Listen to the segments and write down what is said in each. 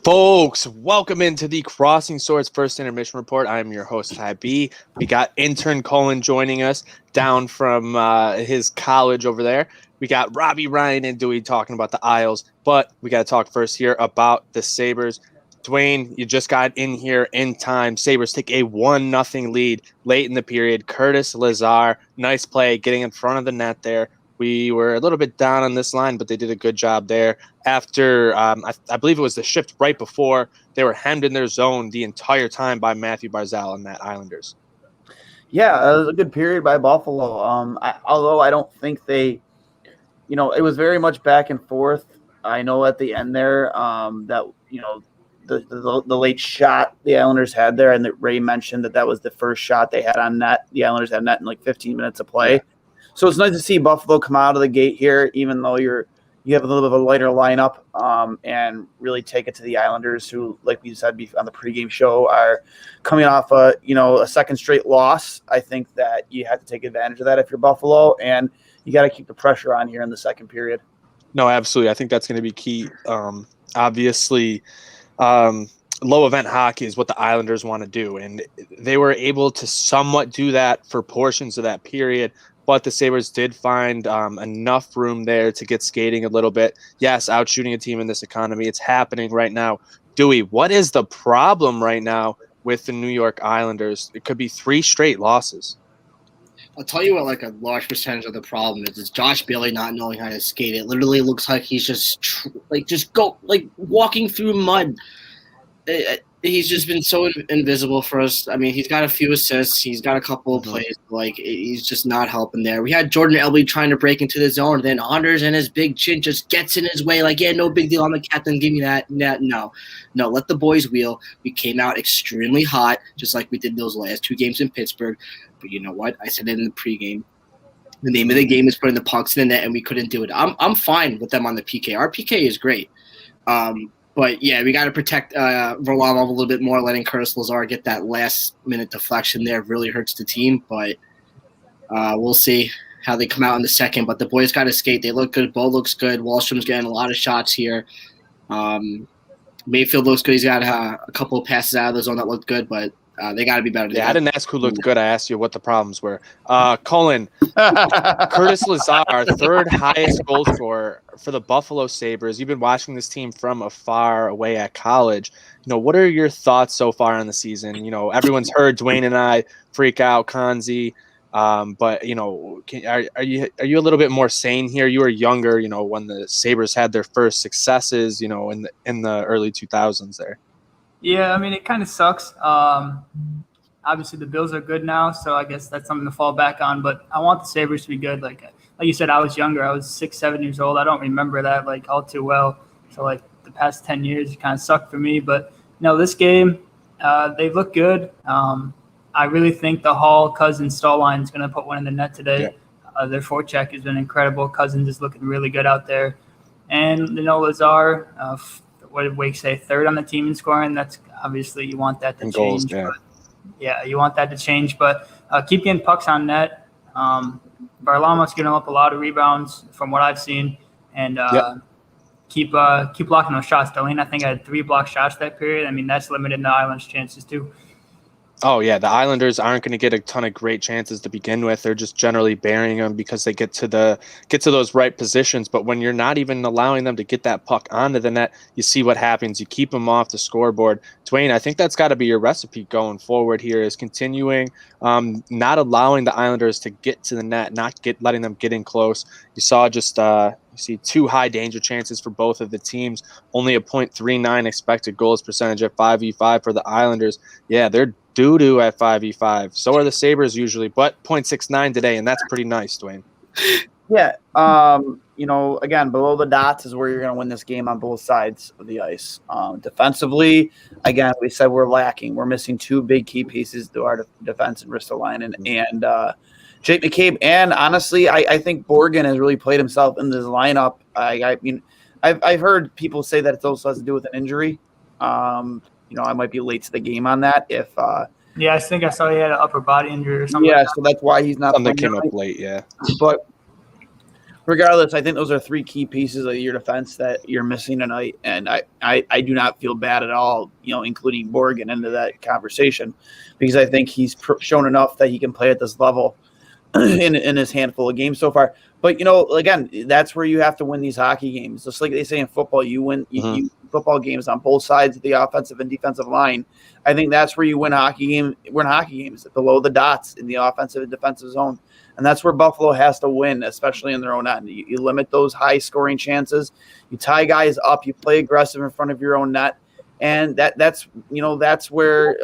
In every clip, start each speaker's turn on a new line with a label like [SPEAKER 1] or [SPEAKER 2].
[SPEAKER 1] Folks, welcome into the Crossing Swords First Intermission Report. I am your host, Ty B. We got intern Colin joining us down from his college over there. We got Robbie, Ryan, and Dewey talking about the Isles, but we got to talk first here about the Sabres. Dwayne, you just got in here in time. Sabres take a 1-0 lead late in the period. Curtis Lazar, nice play, getting in front of the net there. We were a little bit down on this line, but they did a good job there. After, I believe it was the shift right before, they were hemmed in their zone the entire time by Matthew Barzal and that Islanders.
[SPEAKER 2] Yeah, it was a good period by Buffalo. Although I don't think they, it was very much back and forth. I know at the end there that, the late shot the Islanders had there, and that Ray mentioned that was the first shot they had on net. The Islanders had net in like 15 minutes of play. Yeah. So it's nice to see Buffalo come out of the gate here, even though you have a little bit of a lighter lineup, and really take it to the Islanders, who, like we said on the pregame show, are coming off a second straight loss. I think that you have to take advantage of that if you're Buffalo, and you got to keep the pressure on here in the second period.
[SPEAKER 1] No, absolutely. I think that's going to be key. Obviously, low event hockey is what the Islanders want to do, and they were able to somewhat do that for portions of that period. But the Sabres did find enough room there to get skating a little bit. Yes, out shooting a team in this economy. It's happening right now. Dewey, what is the problem right now with the New York Islanders? It could be 3 straight losses.
[SPEAKER 3] I'll tell you what, like a large percentage of the problem is Josh Bailey not knowing how to skate. It literally looks like he's just walking through mud. He's just been so invisible for us. I mean, he's got a few assists. He's got a couple of plays. He's just not helping there. We had Jordan Elby trying to break into the zone. Then Anders and his big chin just gets in his way. No big deal. I'm the captain. Give me that. No, let the boys wheel. We came out extremely hot, just like we did those last 2 games in Pittsburgh. But you know what? I said it in the pregame. The name of the game is putting the pucks in the net, and we couldn't do it. I'm fine with them on the PK. Our PK is great. But, yeah, we got to protect Varlamov a little bit more. Letting Curtis Lazar get that last-minute deflection there really hurts the team. But we'll see how they come out in the second. But the boys got to skate. They look good. Bo looks good. Wallstrom's getting a lot of shots here. Mayfield looks good. He's got a couple of passes out of the zone that looked good. But they got to be better.
[SPEAKER 1] Yeah, I didn't ask who looked good. I asked you what the problems were. Colin, Curtis Lazar, our 3rd highest goal scorer for the Buffalo Sabres. You've been watching this team from afar away at college. What are your thoughts so far on the season? Everyone's heard Dwayne and I freak out, Kanzi. But are you a little bit more sane here? You were younger, when the Sabres had their first successes, in the early 2000s there.
[SPEAKER 4] Yeah, I mean, it kind of sucks. Obviously, the Bills are good now, so I guess that's something to fall back on. But I want the Sabres to be good. Like you said, I was younger. I was 6, 7 years old. I don't remember that all too well. So the past 10 years, it kind of sucked for me. But this game, they look good. I really think the Hall-Cousins stall line is going to put one in the net today. Yeah. Their forecheck has been incredible. Cousins is looking really good out there, and Lazar. What did Wake say? 3rd on the team in scoring. That's obviously you want that to change.
[SPEAKER 1] Goals, yeah.
[SPEAKER 4] Yeah, you want that to change. But keep getting pucks on net. Varlamov's getting up a lot of rebounds from what I've seen, and keep blocking those shots. Delaney, I think, I had 3 blocked shots that period. I mean, that's limiting the Islanders' chances too.
[SPEAKER 1] Oh, yeah, the Islanders aren't going to get a ton of great chances to begin with. They're just generally burying them because they get to those right positions. But when you're not even allowing them to get that puck onto the net, you see what happens. You keep them off the scoreboard. Dwayne, I think that's got to be your recipe going forward here, is continuing not allowing the Islanders to get to the net, letting them get in close. You saw just you see 2 high danger chances for both of the teams, only a .39 expected goals percentage at 5v5 for the Islanders. Yeah, they're doo-doo at 5v5. So are the Sabres usually, but .69 today, and that's pretty nice, Dwayne.
[SPEAKER 2] Yeah. Again, below the dots is where you're going to win this game on both sides of the ice. Defensively, again, we said we're lacking. We're missing 2 big key pieces to our defense in Ristolainen and Jake McCabe. And honestly, I think Borgen has really played himself in this lineup. I've heard people say that it also has to do with an injury. I might be late to the game on that.
[SPEAKER 4] Yeah, I think I saw he had an upper body injury or something.
[SPEAKER 2] Yeah, so that's why he's not.
[SPEAKER 1] Something came up late, yeah.
[SPEAKER 2] But regardless, I think those are three key pieces of your defense that you're missing tonight, and I do not feel bad at all, including Morgan into that conversation, because I think he's shown enough that he can play at this level in his handful of games so far. But again, that's where you have to win these hockey games. Just like they say in football, you win you football games on both sides of the offensive and defensive line. I think that's where you win hockey games below the dots in the offensive and defensive zone. And that's where Buffalo has to win, especially in their own end. You limit those high scoring chances. You tie guys up. You play aggressive in front of your own net, and that's where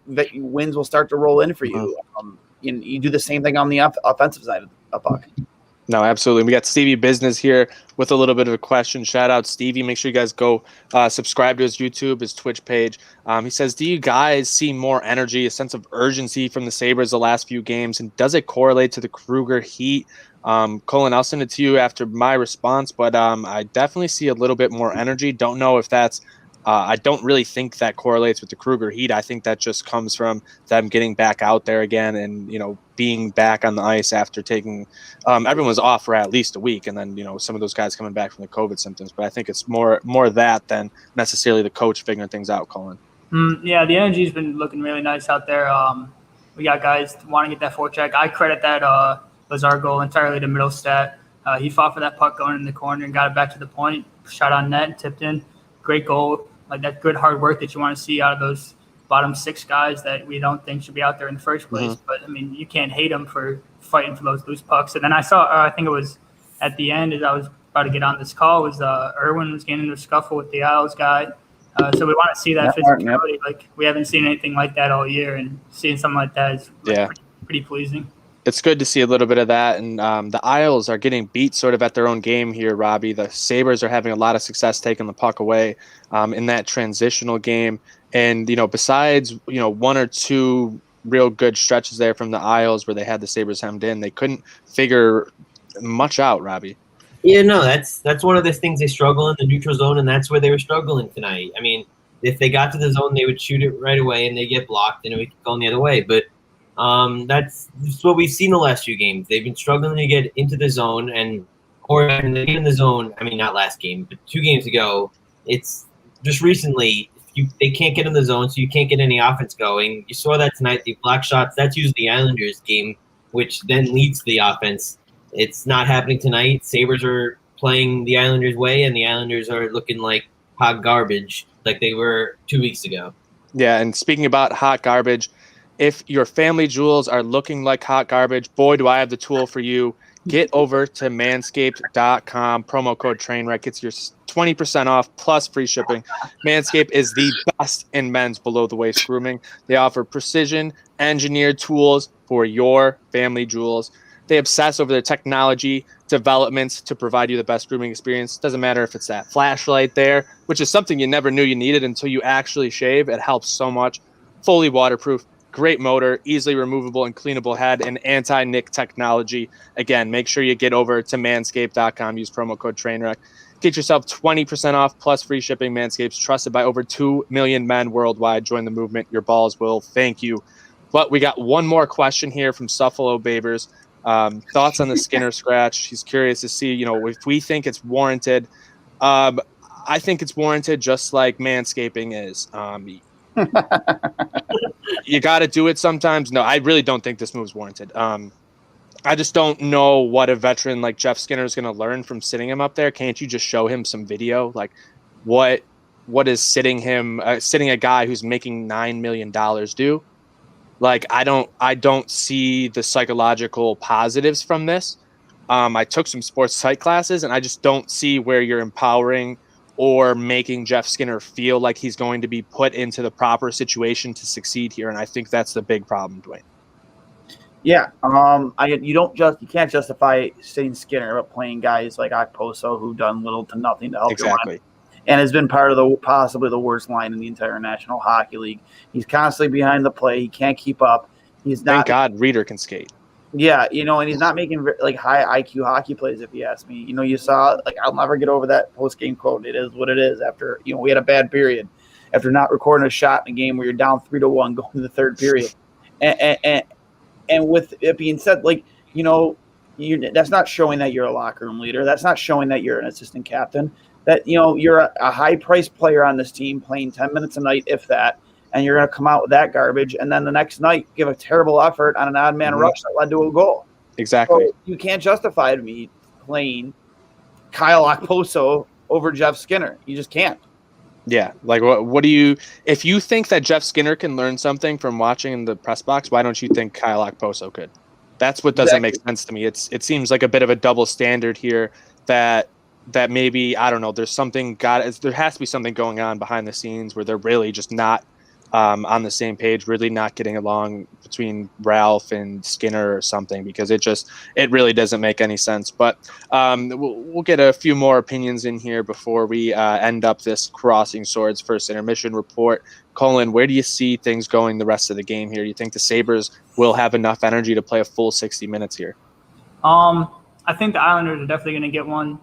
[SPEAKER 2] that wins will start to roll in for you. And you do the same thing on the offensive side of the puck.
[SPEAKER 1] No, absolutely. We got Stevie Business here with a little bit of a question. Shout out, Stevie. Make sure you guys go subscribe to his YouTube, his Twitch page. He says, do you guys see more energy, a sense of urgency from the Sabres the last few games? And does it correlate to the Kruger Heat? Colin, I'll send it to you after my response, but I definitely see a little bit more energy. Don't know if that's I don't really think that correlates with the Kruger Heat. I think that just comes from them getting back out there again and, being back on the ice after taking everyone was off for at least a week. And then, some of those guys coming back from the COVID symptoms. But I think it's more that than necessarily the coach figuring things out, Colin.
[SPEAKER 4] Yeah, the energy's been looking really nice out there. We got guys wanting to get that forecheck. I credit that Lazar goal entirely to Middlestat. He fought for that puck going in the corner and got it back to the point. Shot on net, tipped in. Great goal. Like that good hard work that you want to see out of those bottom six guys that we don't think should be out there in the first place. But I mean, you can't hate them for fighting for those loose pucks. And then I saw, I think it was at the end as I was about to get on this call, was Irwin was getting into a scuffle with the Isles guy. So we want to see that physicality. Like we haven't seen anything like that all year, and seeing something like that is pretty pleasing.
[SPEAKER 1] It's good to see a little bit of that. And the Isles are getting beat sort of at their own game here, Robbie. The Sabres are having a lot of success taking the puck away in that transitional game. And, besides, one or two real good stretches there from the Isles where they had the Sabres hemmed in, they couldn't figure much out, Robbie.
[SPEAKER 5] Yeah, no, that's one of the things they struggle in the neutral zone, and that's where they were struggling tonight. I mean, if they got to the zone, they would shoot it right away, and they get blocked, and it would go the other way. But that's what we've seen the last few games. They've been struggling to get into the zone, or when they get in the zone. I mean, not last game, but 2 games ago. It's just recently they can't get in the zone, so you can't get any offense going. You saw that tonight. The block shots. That's usually the Islanders' game, which then leads to the offense. It's not happening tonight. Sabres are playing the Islanders' way, and the Islanders are looking like hot garbage, like they were 2 weeks ago.
[SPEAKER 1] Yeah, and speaking about hot garbage, if your family jewels are looking like hot garbage, boy, do I have the tool for you. Get over to manscaped.com. Promo code TRAINWRECK gets your 20% off plus free shipping. Manscaped is the best in men's below-the-waist grooming. They offer precision-engineered tools for your family jewels. They obsess over their technology developments to provide you the best grooming experience. Doesn't matter if it's that flashlight there, which is something you never knew you needed until you actually shave. It helps so much. Fully waterproof. Great motor, easily removable and cleanable head, and anti-nick technology. Again, make sure you get over to manscaped.com. Use promo code TRAINWRECK. Get yourself 20% off plus free shipping. Manscaped's trusted by over 2 million men worldwide. Join the movement. Your balls will thank you. But we got one more question here from Suffalo Babers. Thoughts on the Skinner scratch? He's curious to see, if we think it's warranted. I think it's warranted just like manscaping is. You got to do it sometimes. No, I really don't think this move's warranted. I just don't know what a veteran like Jeff Skinner is going to learn from sitting him up there. Can't you just show him some video? Like what is sitting a guy who's making $9 million do? Like, I don't see the psychological positives from this. I took some sports psych classes, and I just don't see where you're empowering or making Jeff Skinner feel like he's going to be put into the proper situation to succeed here. And I think that's the big problem, Dwayne.
[SPEAKER 2] Yeah. You can't justify sitting Skinner but playing guys like Okposo who've done little to nothing to help
[SPEAKER 1] exactly.
[SPEAKER 2] Your line, and has been part of possibly the worst line in the entire National Hockey League. He's constantly behind the play. He can't keep up.
[SPEAKER 1] Thank God Reeder can skate.
[SPEAKER 2] Yeah, and he's not making like high IQ hockey plays, if you ask me. You saw, like, I'll never get over that post-game quote. It is what it is. After, we had a bad period. After not recording a shot in a game where you're down 3-1 going to the third period. And with it being said, like, that's not showing that you're a locker room leader. That's not showing that you're an assistant captain. That, you're a high-priced player on this team playing 10 minutes a night, if that, and you're going to come out with that garbage, and then the next night give a terrible effort on an odd-man rush that led to a goal.
[SPEAKER 1] Exactly.
[SPEAKER 2] So you can't justify to me playing Kyle Okposo over Jeff Skinner. You just can't.
[SPEAKER 1] Yeah, like what do you – if you think that Jeff Skinner can learn something from watching in the press box, why don't you think Kyle Okposo could? That's what doesn't make sense to me. It seems like a bit of a double standard here that maybe, I don't know, there has to be something going on behind the scenes where they're really just not on the same page, really not getting along between Ralph and Skinner or something, because it really doesn't make any sense. But we'll get a few more opinions in here before we end up this Crossing Swords first intermission report. Colin, where do you see things going the rest of the game here? You think the Sabres will have enough energy to play a full 60 minutes here?
[SPEAKER 4] I think the Islanders are definitely going to get one.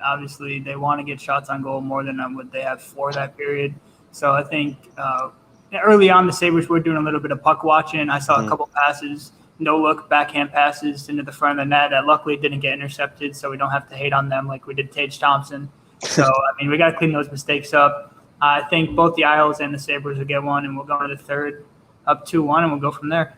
[SPEAKER 4] Obviously, they want to get shots on goal more than what they have for that period. So I think early on, the Sabres were doing a little bit of puck watching. I saw a couple passes, no-look backhand passes into the front of the net that luckily didn't get intercepted, so we don't have to hate on them like we did Tage Thompson. So, I mean, we got to clean those mistakes up. I think both the Isles and the Sabres will get one, and we'll go into the third up 2-1, and we'll go from there.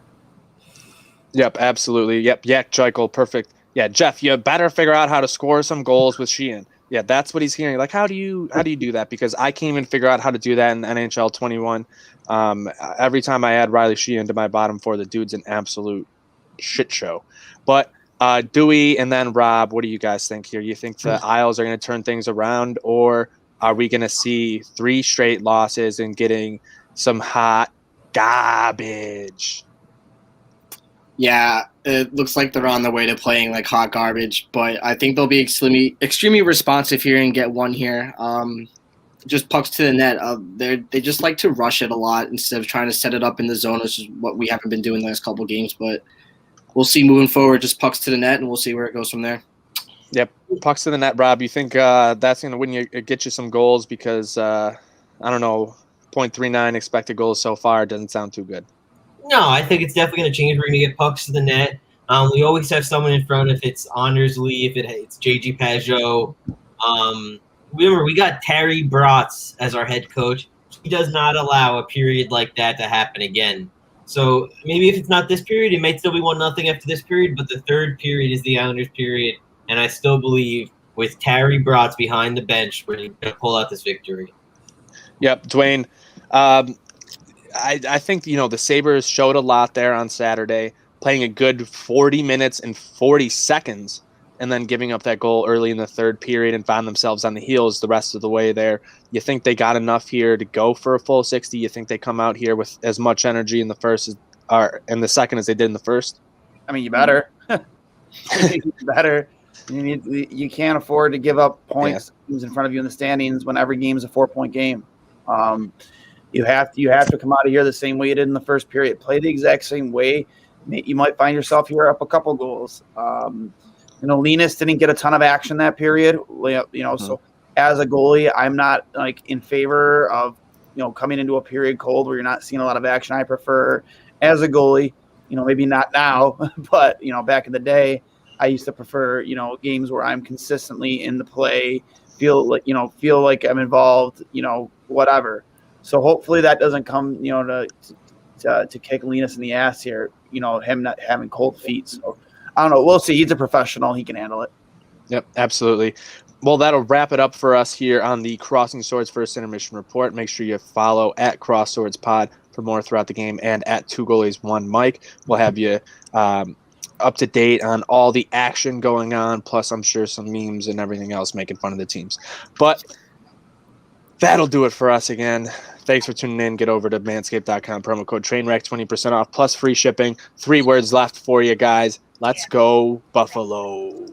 [SPEAKER 1] Yep, absolutely. Yep, Yak Jekyll, perfect. Yeah, Jeff, you better figure out how to score some goals with Sheehan. Yeah, that's what he's hearing. Like, how do you do that? Because I can't even figure out how to do that in NHL 21. Every time I add Riley Sheehan to my bottom four, the dude's an absolute shit show. But Dewey and then Rob, what do you guys think here? You think the Isles are going to turn things around, or are we going to see 3 straight losses and getting some hot garbage?
[SPEAKER 3] Yeah, it looks like they're on the way to playing like hot garbage, but I think they'll be extremely responsive here and get one here. Just pucks to the net. They just like to rush it a lot instead of trying to set it up in the zone, which is what we haven't been doing the last couple of games. But we'll see moving forward. Just pucks to the net, and we'll see where it goes from there.
[SPEAKER 1] Yep, pucks to the net. Rob, you think that's going to get you some goals? Because I don't know, 0.39 expected goals so far doesn't sound too good.
[SPEAKER 5] No, I think it's definitely going to change. We're going to get pucks to the net. We always have someone in front. If it's Anders Lee, if it's JG Pajot. Remember, we got Terry Bratz as our head coach. He does not allow a period like that to happen again. So maybe if it's not this period, it might still be 1-0 after this period, but the third period is the Islanders period. And I still believe with Terry Bratz behind the bench, we're going to pull out this victory.
[SPEAKER 1] Yep, Dwayne. I think, the Sabres showed a lot there on Saturday, playing a good 40 minutes and 40 seconds, and then giving up that goal early in the third period and found themselves on the heels the rest of the way there. You think they got enough here to go for a full 60? You think they come out here with as much energy in the first or in the second as they did in the first?
[SPEAKER 2] I mean, you better. You better. You can't afford to give up points in front of you in the standings when every game is a 4-point game. You have to come out of here the same way you did in the first period. Play the exact same way. You might find yourself here up a couple goals. Linus didn't get a ton of action that period. So as a goalie, I'm not in favor of coming into a period cold where you're not seeing a lot of action. I prefer, as a goalie, maybe not now, but back in the day, I used to prefer games where I'm consistently in the play, feel like I'm involved, whatever. So hopefully that doesn't come, to kick Linus in the ass here, him not having cold feet. So I don't know. We'll see. He's a professional. He can handle it.
[SPEAKER 1] Yep, absolutely. Well, that'll wrap it up for us here on the Crossing Swords First Intermission Report. Make sure you follow at Cross Swords Pod for more throughout the game, and at 2 Goalies 1 Mike. We'll have you up to date on all the action going on, plus I'm sure some memes and everything else making fun of the teams. But that'll do it for us again. Thanks for tuning in. Get over to manscaped.com, promo code TRAINWRECK, 20% off, plus free shipping. 3 words left for you guys. Let's go, Buffalo.